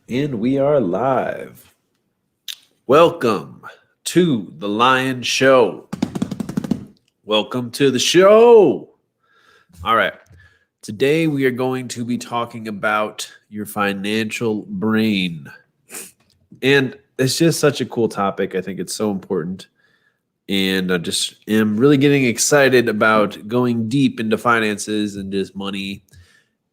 And we are live. Welcome to the Lion Show. Welcome to the show. All right. Today we are going to be talking about your financial brain. And it's just such a cool topic. I think it's so important. And I just am really getting excited about going deep into finances and just money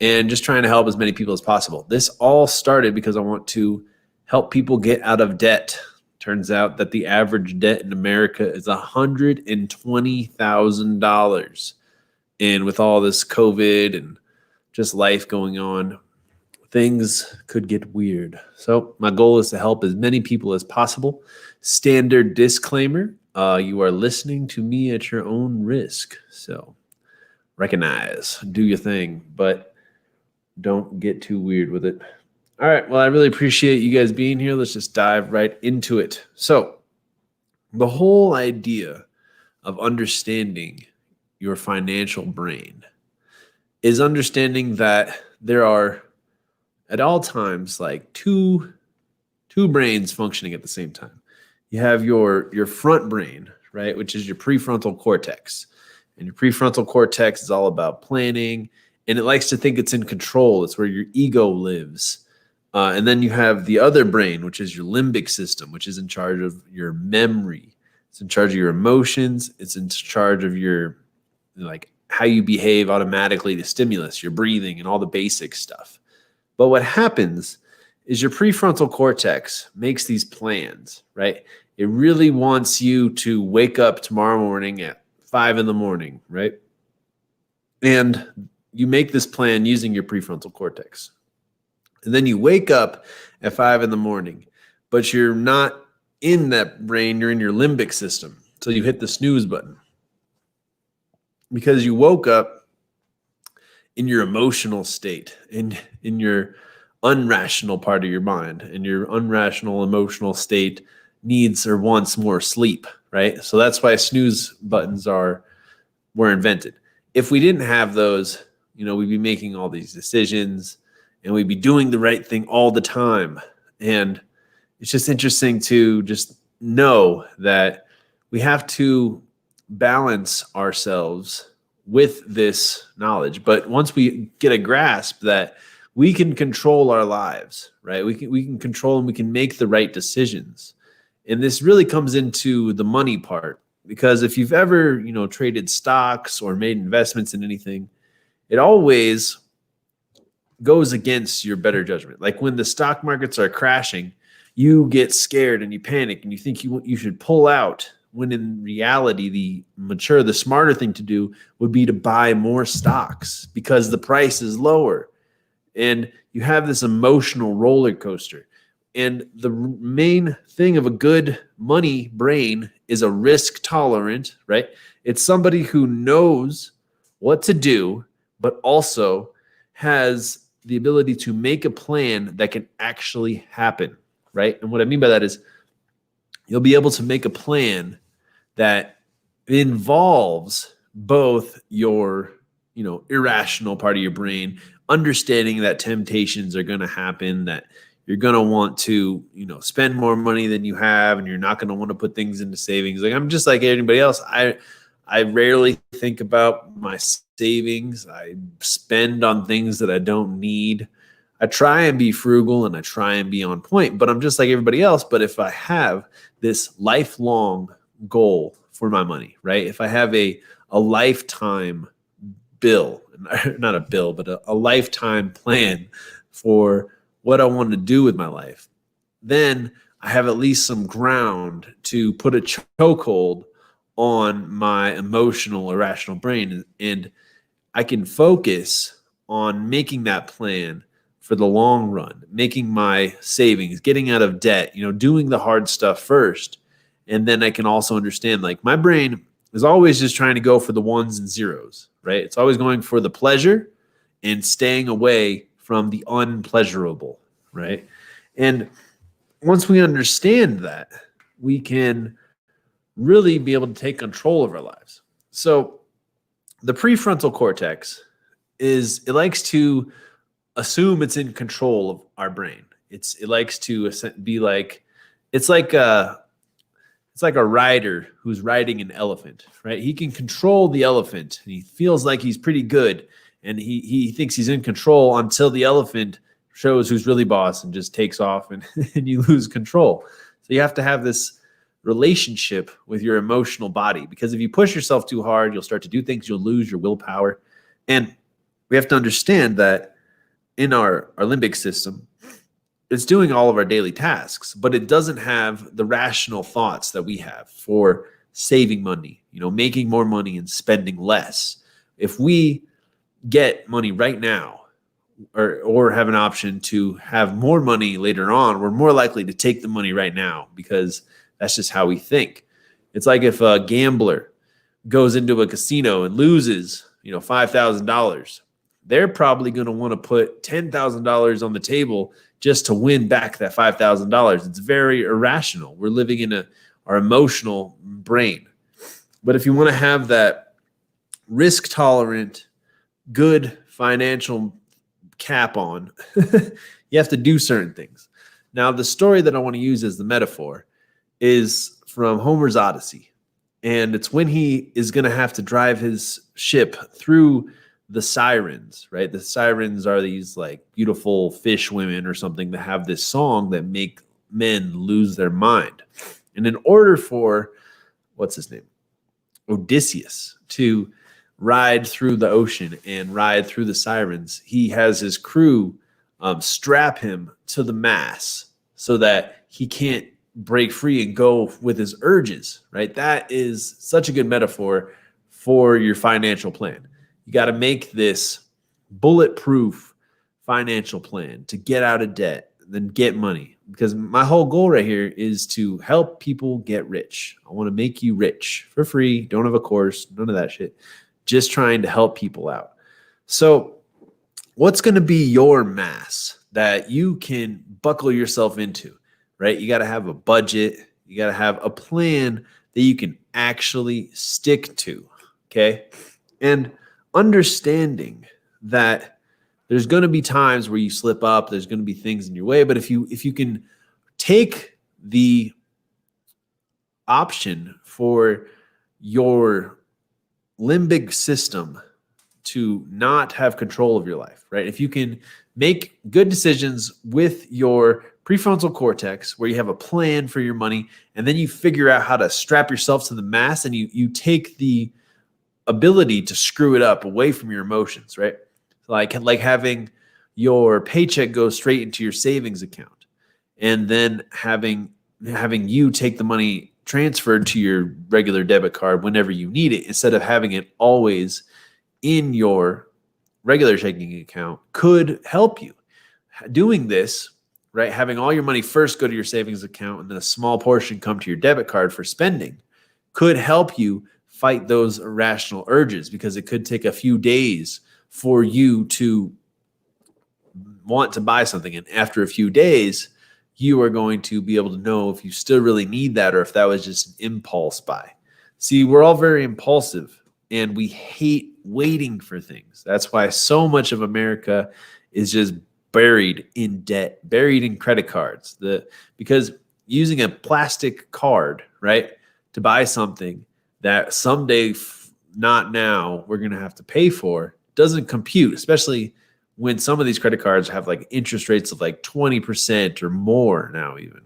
and just trying to help as many people as possible. This all started because I want to help people get out of debt. Turns out that the average debt in America is $120,000. And with all this COVID and just life going on, things could get weird. So my goal is to help as many people as possible. Standard disclaimer, you are listening to me at your own risk. So recognize, do your thing, but don't get too weird with it. All right. Well, I really appreciate you guys being here. Let's just dive right into it. So, the whole idea of understanding your financial brain is understanding that there are at all times like two brains functioning at the same time. You have your front brain, right, which is your prefrontal cortex. And your prefrontal cortex is all about planning, and it likes to think it's in control. It's where your ego lives. And then you have the other brain, which is your limbic system, which is in charge of your memory. It's in charge of your emotions. It's in charge of your, like, how you behave automatically to stimulus, your breathing, and all the basic stuff. But what happens is your prefrontal cortex makes these plans, right? It really wants you to wake up tomorrow morning at 5 a.m, right? And you make this plan using your prefrontal cortex. And then you wake up at 5 a.m, but you're not in that brain, you're in your limbic system. So you hit the snooze button because you woke up in your emotional state, in your unrational part of your mind, and your unrational emotional state needs or wants more sleep, right? So that's why snooze buttons were invented. If we didn't have those, we'd be making all these decisions and we'd be doing the right thing all the time. And it's just interesting to just know that we have to balance ourselves with this knowledge. But once we get a grasp that we can control our lives, right? We can control and we can make the right decisions. And this really comes into the money part, because if you've ever, traded stocks or made investments in anything, it always goes against your better judgment. Like when the stock markets are crashing, you get scared and you panic and you think you should pull out, when in reality, the smarter thing to do would be to buy more stocks because the price is lower. And you have this emotional roller coaster. And the main thing of a good money brain is a risk tolerant, right? It's somebody who knows what to do, but also has the ability to make a plan that can actually happen, right? And what I mean by that is you'll be able to make a plan that involves both your, irrational part of your brain, understanding that temptations are going to happen, that you're going to want to, spend more money than you have, and you're not going to want to put things into savings. Like, I'm just like anybody else. I rarely think about my savings. I spend on things that I don't need. I try and be frugal and I try and be on point, but I'm just like everybody else. But if I have this lifelong goal for my money, right? If I have a lifetime bill, not a bill, but a lifetime plan for what I want to do with my life, then I have at least some ground to put a chokehold on my emotional, irrational brain. And I can focus on making that plan for the long run, making my savings, getting out of debt, doing the hard stuff first. And then I can also understand, like, my brain is always just trying to go for the ones and zeros, right? It's always going for the pleasure and staying away from the unpleasurable, right? And once we understand that, we can really be able to take control of our lives. So the prefrontal cortex it likes to assume it's in control of our brain. It likes to be like, it's like a it's like a rider who's riding an elephant, right? He can control the elephant and he feels like he's pretty good, and he thinks he's in control until the elephant shows who's really boss and just takes off, and, and you lose control. So you have to have this relationship with your emotional body, because if you push yourself too hard, you'll start to do things, you'll lose your willpower. And we have to understand that in our limbic system, it's doing all of our daily tasks, but it doesn't have the rational thoughts that we have for saving money, making more money and spending less. If we get money right now, or have an option to have more money later on, we're more likely to take the money right now, because that's just how we think. It's like if a gambler goes into a casino and loses, $5,000, they're probably going to want to put $10,000 on the table just to win back that $5,000. It's very irrational. We're living in our emotional brain. But if you want to have that risk tolerant, good financial cap on, you have to do certain things. Now, the story that I want to use as the metaphor is from Homer's Odyssey. And it's when he is going to have to drive his ship through the sirens, right? The sirens are these like beautiful fish women or something that have this song that make men lose their mind. And in order for, what's his name? Odysseus to ride through the ocean and ride through the sirens, he has his crew strap him to the mast so that he can't break free and go with his urges, right? That is such a good metaphor for your financial plan. You got to make this bulletproof financial plan to get out of debt, then get money. Because my whole goal right here is to help people get rich. I want to make you rich for free. Don't have a course, none of that shit. Just trying to help people out. So what's going to be your mass that you can buckle yourself into, right? You got to have a budget. You got to have a plan that you can actually stick to, okay? And understanding that there's going to be times where you slip up, there's going to be things in your way, but if you can take the option for your limbic system to not have control of your life, right? If you can make good decisions with your prefrontal cortex, where you have a plan for your money, and then you figure out how to strap yourself to the mast, and you take the ability to screw it up away from your emotions, right? Like having your paycheck go straight into your savings account, and then having you take the money transferred to your regular debit card whenever you need it, instead of having it always in your regular checking account, could help you. Doing this, right, having all your money first go to your savings account and then a small portion come to your debit card for spending, could help you fight those irrational urges, because it could take a few days for you to want to buy something. And after a few days, you are going to be able to know if you still really need that or if that was just an impulse buy. See, we're all very impulsive and we hate waiting for things. That's why so much of America is just buried in debt, buried in credit cards. Because using a plastic card, right, to buy something that someday, not now, we're going to have to pay for, doesn't compute, especially when some of these credit cards have like interest rates of like 20% or more now even.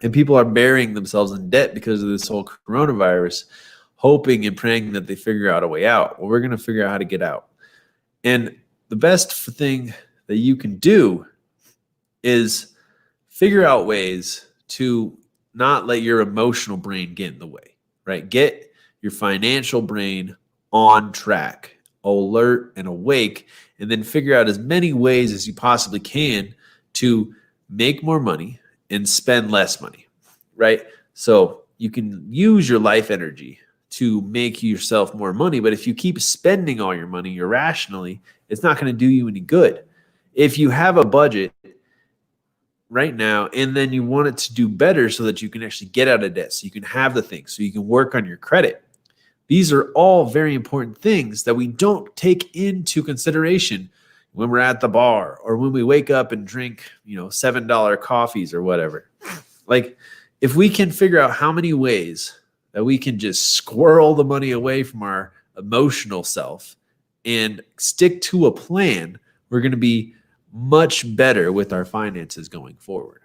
And people are burying themselves in debt because of this whole coronavirus, hoping and praying that they figure out a way out. Well, we're going to figure out how to get out. And the best thing that you can do is figure out ways to not let your emotional brain get in the way, right? Get your financial brain on track, alert and awake, and then figure out as many ways as you possibly can to make more money and spend less money, right? So you can use your life energy to make yourself more money, but if you keep spending all your money irrationally, it's not going to do you any good. If you have a budget right now and then you want it to do better so that you can actually get out of debt, so you can have the things, so you can work on your credit, these are all very important things that we don't take into consideration when we're at the bar, or when we wake up and drink, $7 coffees or whatever. Like, if we can figure out how many ways that we can just squirrel the money away from our emotional self and stick to a plan, we're going to be much better with our finances going forward.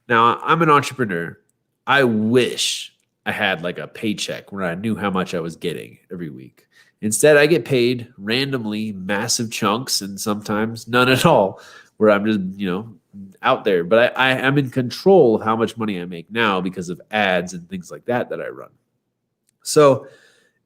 Now, I'm an entrepreneur. I wish I had like a paycheck where I knew how much I was getting every week. Instead, I get paid randomly massive chunks and sometimes none at all, where I'm just, out there. But I am in control of how much money I make now because of ads and things like that I run. So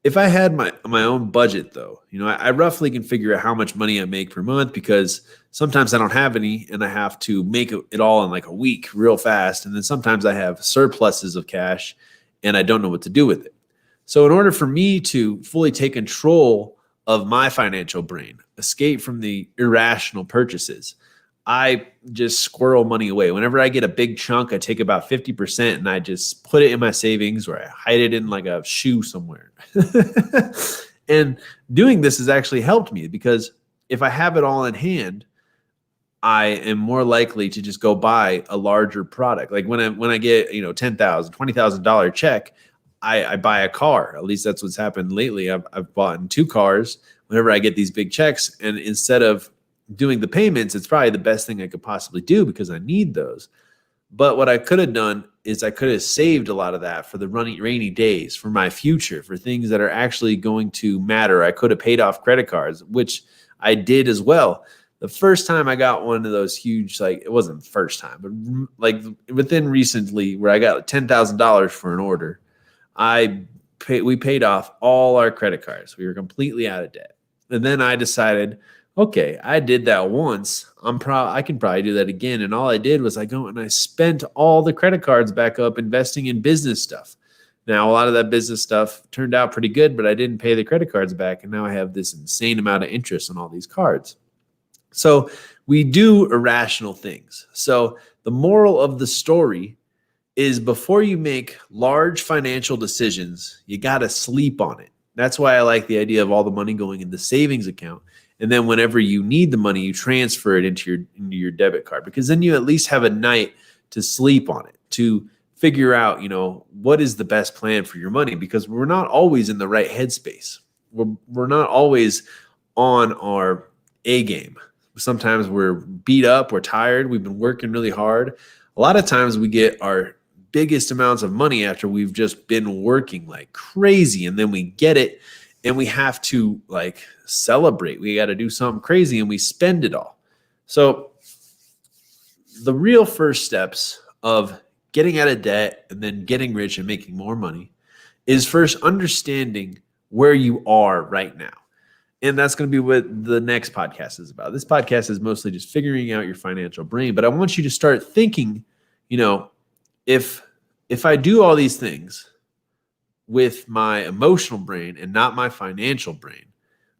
if I had my own budget, though, I roughly can figure out how much money I make per month, because sometimes I don't have any and I have to make it all in like a week real fast. And then sometimes I have surpluses of cash and I don't know what to do with it. So in order for me to fully take control of my financial brain, escape from the irrational purchases, I just squirrel money away. Whenever I get a big chunk, I take about 50% and I just put it in my savings, or I hide it in like a shoe somewhere. And doing this has actually helped me, because if I have it all in hand, I am more likely to just go buy a larger product. Like when I get, $10,000, $20,000 check, I buy a car. At least that's what's happened lately. I've bought 2 cars whenever I get these big checks. And instead of doing the payments, it's probably the best thing I could possibly do because I need those. But what I could have done is I could have saved a lot of that for the rainy days, for my future, for things that are actually going to matter. I could have paid off credit cards, which I did as well. The first time I got one of those huge, like, it wasn't the first time, but like within recently, where I got $10,000 for an order, we paid off all our credit cards. We were completely out of debt. And then I decided, okay, I did that once. I can probably do that again. And all I did was I go and I spent all the credit cards back up investing in business stuff. Now, a lot of that business stuff turned out pretty good, but I didn't pay the credit cards back. And now I have this insane amount of interest on all these cards. So we do irrational things. So the moral of the story is, before you make large financial decisions, you got to sleep on it. That's why I like the idea of all the money going in the savings account. And then whenever you need the money, you transfer it into your debit card, because then you at least have a night to sleep on it, to figure out, what is the best plan for your money, because we're not always in the right headspace. We're not always on our A game. Sometimes we're beat up, we're tired, we've been working really hard. A lot of times we get our biggest amounts of money after we've just been working like crazy, and then we get it and we have to like celebrate. We got to do something crazy and we spend it all. So the real first steps of getting out of debt and then getting rich and making more money is first understanding where you are right now. And that's going to be what the next podcast is about. This podcast is mostly just figuring out your financial brain. But I want you to start thinking, if I do all these things with my emotional brain and not my financial brain,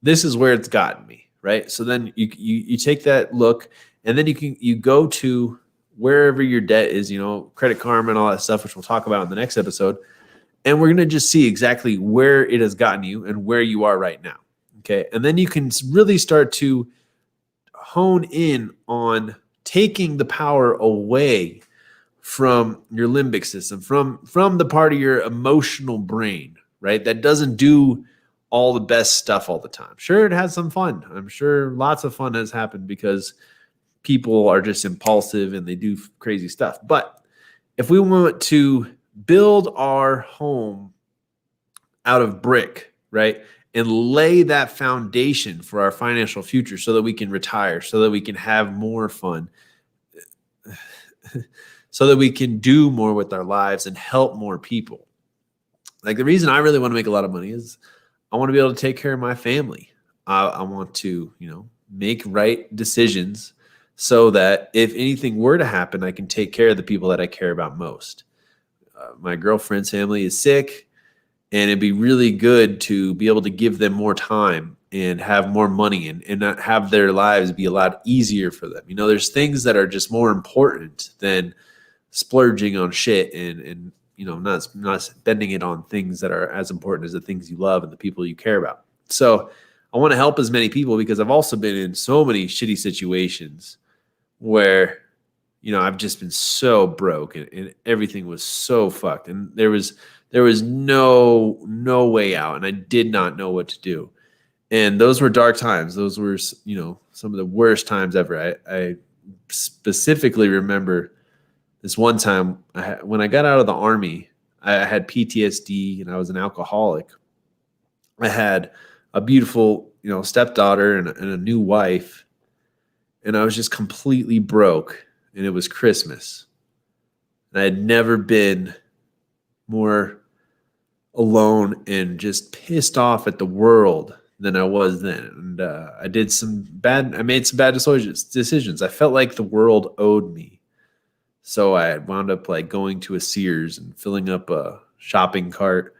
this is where it's gotten me, right? So then you take that look, and then you go to wherever your debt is, Credit Karma and all that stuff, which we'll talk about in the next episode. And we're going to just see exactly where it has gotten you and where you are right now. Okay. And then you can really start to hone in on taking the power away from your limbic system, from the part of your emotional brain, right? That doesn't do all the best stuff all the time. Sure, it has some fun. I'm sure lots of fun has happened because people are just impulsive and they do crazy stuff. But if we want to build our home out of brick, right, and lay that foundation for our financial future so that we can retire, so that we can have more fun, so that we can do more with our lives and help more people. Like, the reason I really want to make a lot of money is I want to be able to take care of my family. I want to, make right decisions so that if anything were to happen, I can take care of the people that I care about most. My girlfriend's family is sick, and it'd be really good to be able to give them more time and have more money and not have their lives be a lot easier for them. There's things that are just more important than splurging on shit and not spending it on things that are as important as the things you love and the people you care about. So I want to help as many people because I've also been in so many shitty situations where, I've just been so broke and everything was so fucked. And there was no way out. And I did not know what to do. And those were dark times. Those were, some of the worst times ever. I specifically remember this one time when I got out of the Army, I had PTSD and I was an alcoholic. I had a beautiful, stepdaughter and a new wife, and I was just completely broke. And it was Christmas. And I had never been more alone and just pissed off at the world than I was then. And I made some bad decisions. I felt like the world owed me. So I wound up like going to a Sears and filling up a shopping cart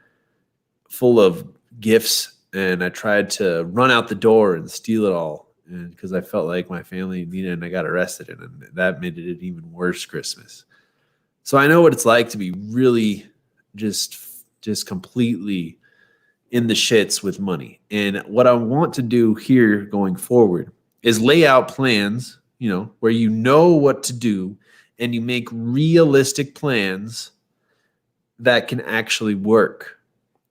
full of gifts. And I tried to run out the door and steal it all. And because I felt like my family needed it, and I got arrested, and that made it an even worse Christmas. So I know what it's like to be really just completely in the shits with money. And what I want to do here going forward is lay out plans, where you know what to do and you make realistic plans that can actually work.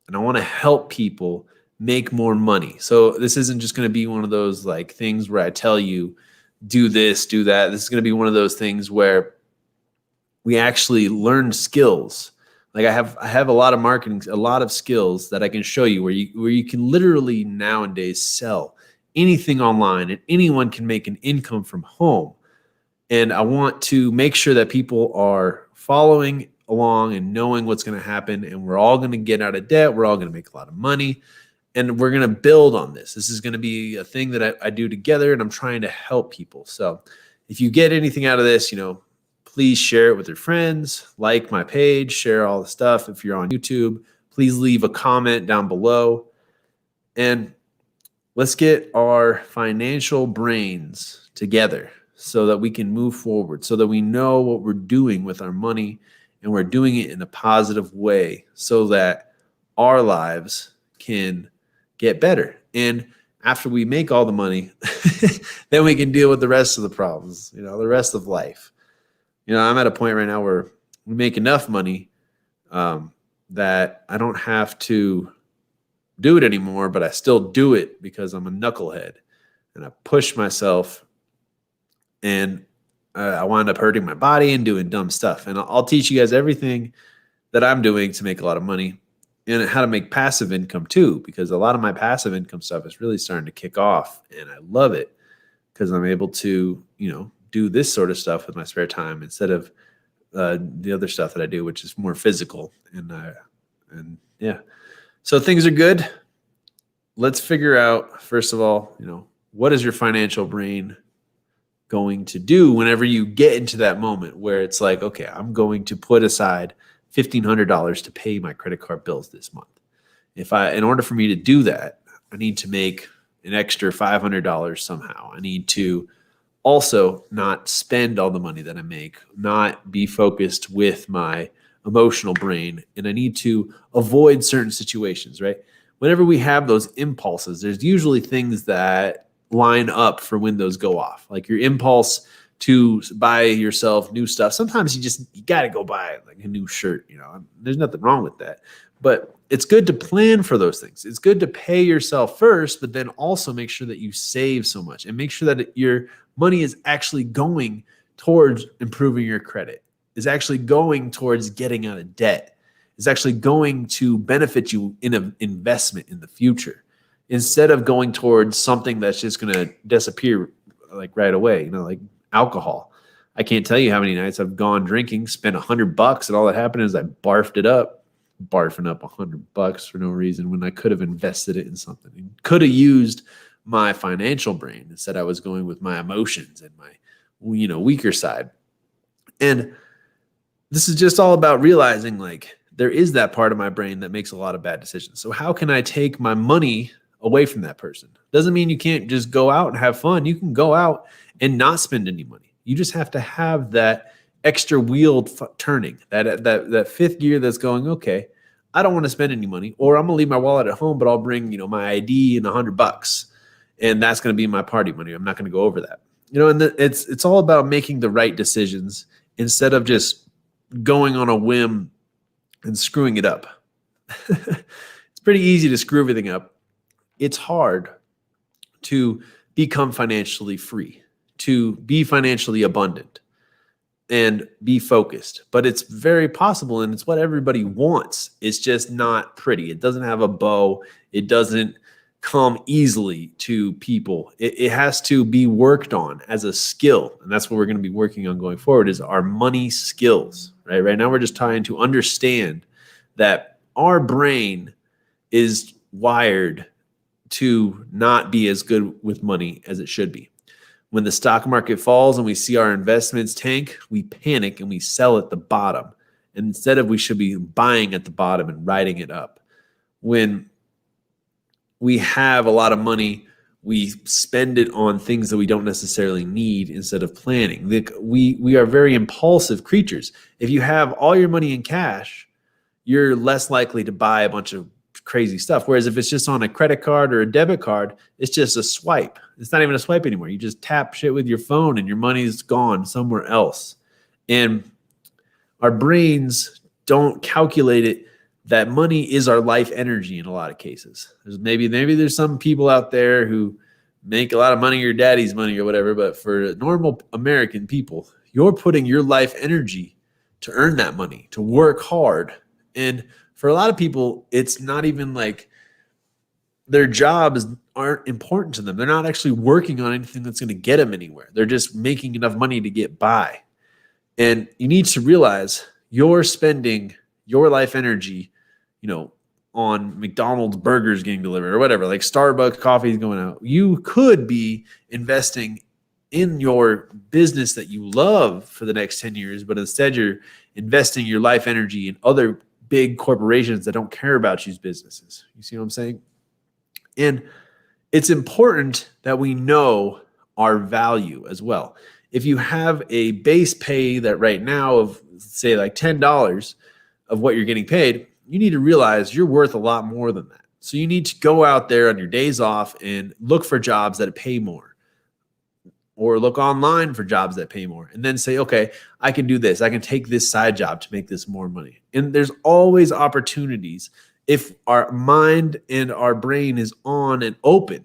And I want to help people make more money. So this isn't just going to be one of those like things where I tell you, do this, do that. This is going to be one of those things where we actually learn skills. Like I have a lot of marketing, a lot of skills that I can show you where you can literally nowadays sell anything online and anyone can make an income from home. And I want to make sure that people are following along and knowing what's going to happen. And we're all going to get out of debt. We're all going to make a lot of money. And we're going to build on this. This is going to be a thing that I do together, and I'm trying to help people. So if you get anything out of this, please share it with your friends, like my page, share all the stuff. If you're on YouTube, please leave a comment down below. And let's get our financial brains together so that we can move forward, so that we know what we're doing with our money and we're doing it in a positive way so that our lives can get better. And after we make all the money, then we can deal with the rest of the problems, the rest of life. I'm at a point right now where we make enough money that I don't have to do it anymore, but I still do it because I'm a knucklehead and I push myself and I wind up hurting my body and doing dumb stuff. And I'll teach you guys everything that I'm doing to make a lot of money and how to make passive income too, because a lot of my passive income stuff is really starting to kick off and I love it because I'm able to, do this sort of stuff with my spare time instead of the other stuff that I do, which is more physical. And yeah, so things are good. Let's figure out, first of all, what is your financial brain going to do whenever you get into that moment where it's like, okay, I'm going to put aside $1,500 to pay my credit card bills this month. In order for me to do that, I need to make an extra $500 somehow. I need to also not spend all the money that I make, not be focused with my emotional brain, and I need to avoid certain situations, right? Whenever we have those impulses, there's usually things that line up for when those go off. Like your impulse to buy yourself new stuff. Sometimes you got to go buy like a new shirt, there's nothing wrong with that. But it's good to plan for those things. It's good to pay yourself first, but then also make sure that you save so much and make sure that your money is actually going towards improving your credit, is actually going towards getting out of debt, is actually going to benefit you in an investment in the future, instead of going towards something that's just going to disappear like right away, like alcohol. I can't tell you how many nights I've gone drinking, spent $100, and all that happened is I barfed it up, barfing up $100 for no reason when I could have invested it in something. Could have used my financial brain. Instead, I was going with my emotions and my, weaker side. And this is just all about realizing like there is that part of my brain that makes a lot of bad decisions. So how can I take my money away from that person? Doesn't mean you can't just go out and have fun. You can go out and not spend any money. You just have to have that extra wheel turning, that fifth gear that's going, okay, I don't want to spend any money, or I'm going to leave my wallet at home, but I'll bring, my ID and $100. and that's going to be my party money. I'm not going to go over that. And it's all about making the right decisions instead of just going on a whim and screwing it up. It's pretty easy to screw everything up. It's hard to become financially free, to be financially abundant and be focused. But it's very possible, and it's what everybody wants. It's just not pretty. It doesn't have a bow. It doesn't come easily to people. It has to be worked on as a skill. And that's what we're going to be working on going forward, is our money skills. Right now, we're just trying to understand that our brain is wired to not be as good with money as it should be. When the stock market falls and we see our investments tank, we panic and we sell at the bottom. And instead of, we should be buying at the bottom and riding it up. When we have a lot of money, we spend it on things that we don't necessarily need instead of planning. We are very impulsive creatures. If you have all your money in cash, you're less likely to buy a bunch of crazy stuff. Whereas if it's just on a credit card or a debit card, it's just a swipe. It's not even a swipe anymore. You just tap shit with your phone and your money's gone somewhere else. And our brains don't calculate it that money is our life energy in a lot of cases. Maybe there's some people out there who make a lot of money, your daddy's money or whatever, but for normal American people, you're putting your life energy to earn that money, to work hard. And for a lot of people, it's not even like their jobs aren't important to them. They're not actually working on anything that's going to get them anywhere. They're just making enough money to get by. And you need to realize you're spending your life energy, on McDonald's burgers getting delivered or whatever, like Starbucks coffee is going out. You could be investing in your business that you love for the next 10 years, but instead you're investing your life energy in other big corporations that don't care about you's businesses. You see what I'm saying? And it's important that we know our value as well. If you have a base pay that right now of, say, like $10 of what you're getting paid, you need to realize you're worth a lot more than that. So you need to go out there on your days off and look for jobs that pay more, or look online for jobs that pay more, and then say, okay, I can do this. I can take this side job to make this more money. And there's always opportunities if our mind and our brain is on and open.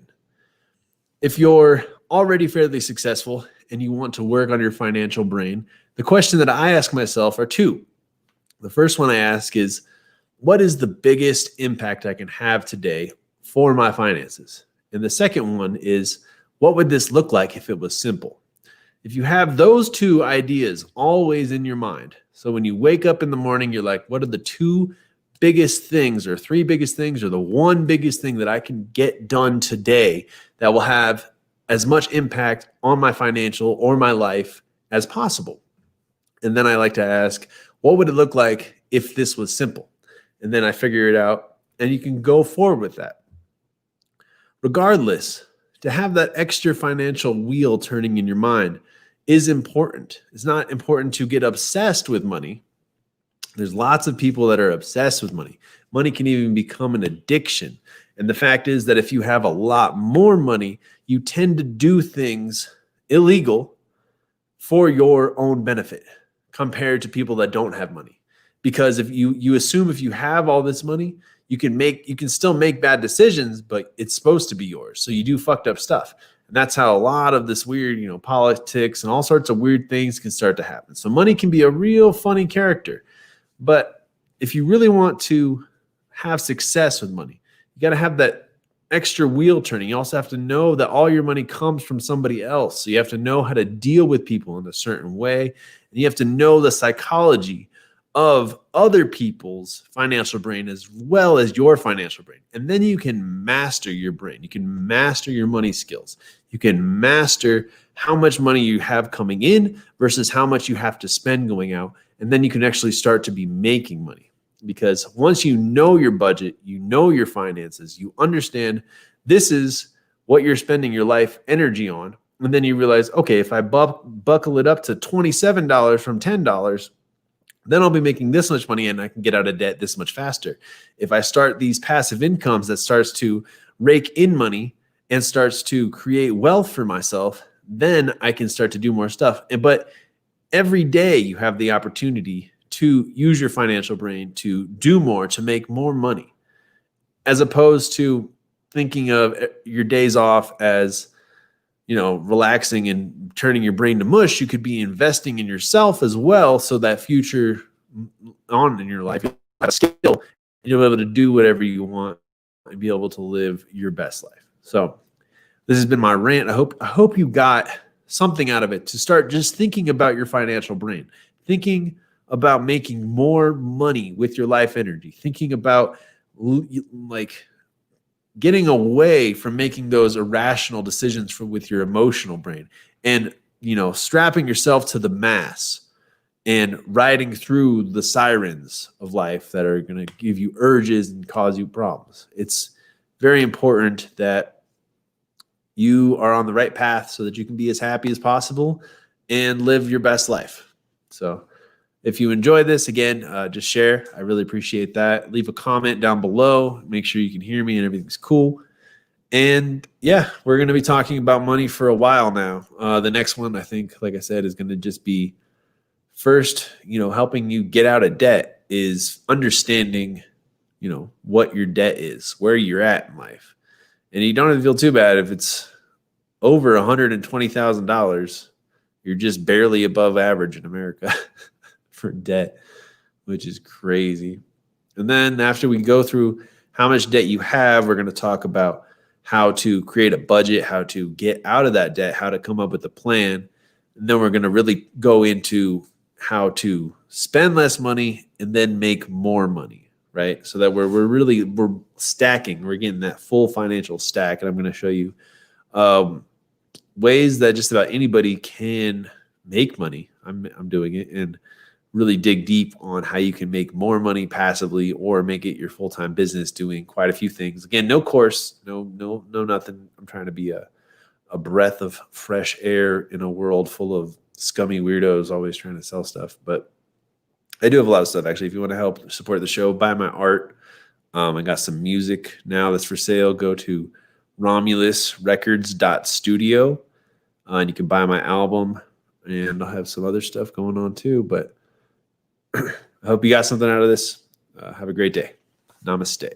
If you're already fairly successful and you want to work on your financial brain, the question that I ask myself are two. The first one I ask is, what is the biggest impact I can have today for my finances? And the second one is, what would this look like if it was simple? If you have those two ideas always in your mind, so when you wake up in the morning, you're like, what are the two biggest things or three biggest things or the one biggest thing that I can get done today that will have as much impact on my financial or my life as possible? And then I like to ask, what would it look like if this was simple? And then I figure it out, and you can go forward with that. Regardless, to have that extra financial wheel turning in your mind is important. It's not important to get obsessed with money. There's lots of people that are obsessed with money. Money can even become an addiction. And the fact is that if you have a lot more money, you tend to do things illegal for your own benefit compared to people that don't have money. Because if you assume if you have all this money, you can still make bad decisions, but it's supposed to be yours. So you do fucked up stuff. And that's how a lot of this weird, politics and all sorts of weird things can start to happen. So money can be a real funny character. But if you really want to have success with money, you got to have that extra wheel turning. You also have to know that all your money comes from somebody else. So you have to know how to deal with people in a certain way. And you have to know the psychology of other people's financial brain as well as your financial brain. And then you can master your brain. You can master your money skills. You can master how much money you have coming in versus how much you have to spend going out. And then you can actually start to be making money. Because once you know your budget, you know your finances, you understand this is what you're spending your life energy on. And then you realize, okay, if I buckle it up to $27 from $10, then I'll be making this much money and I can get out of debt this much faster. If I start these passive incomes that starts to rake in money and starts to create wealth for myself, then I can start to do more stuff. But every day you have the opportunity to use your financial brain to do more, to make more money, as opposed to thinking of your days off as, relaxing and turning your brain to mush. You could be investing in yourself as well, so that future on in your life, you'll have a skill and you'll be able to do whatever you want and be able to live your best life. So this has been my rant. I hope you got something out of it to start just thinking about your financial brain, thinking about making more money with your life energy, thinking about like getting away from making those irrational decisions with your emotional brain, and strapping yourself to the mass and riding through the sirens of life that are going to give you urges and cause you problems. It's very important that you are on the right path so that you can be as happy as possible and live your best life. So if you enjoy this, again, just share. I really appreciate that. Leave a comment down below. Make sure you can hear me and everything's cool. And yeah, we're going to be talking about money for a while now. The next one, I think, like I said, is going to just be first, helping you get out of debt, is understanding, what your debt is, where you're at in life. And you don't have to feel too bad if it's over $120,000. You're just barely above average in America for debt, which is crazy. And then after we go through how much debt you have, we're going to talk about how to create a budget, how to get out of that debt, how to come up with a plan. And then we're going to really go into how to spend less money and then make more money, right? So that we're stacking, we're getting that full financial stack. And I'm going to show you ways that just about anybody can make money. I'm doing it, and really dig deep on how you can make more money passively or make it your full-time business, doing quite a few things. Again, no course, no nothing. I'm trying to be a breath of fresh air in a world full of scummy weirdos always trying to sell stuff. But I do have a lot of stuff, actually. If you want to help support the show, buy my art. I got some music now that's for sale. Go to romulusrecords.studio, and you can buy my album, and I'll have some other stuff going on too. But I hope you got something out of this. Have a great day. Namaste.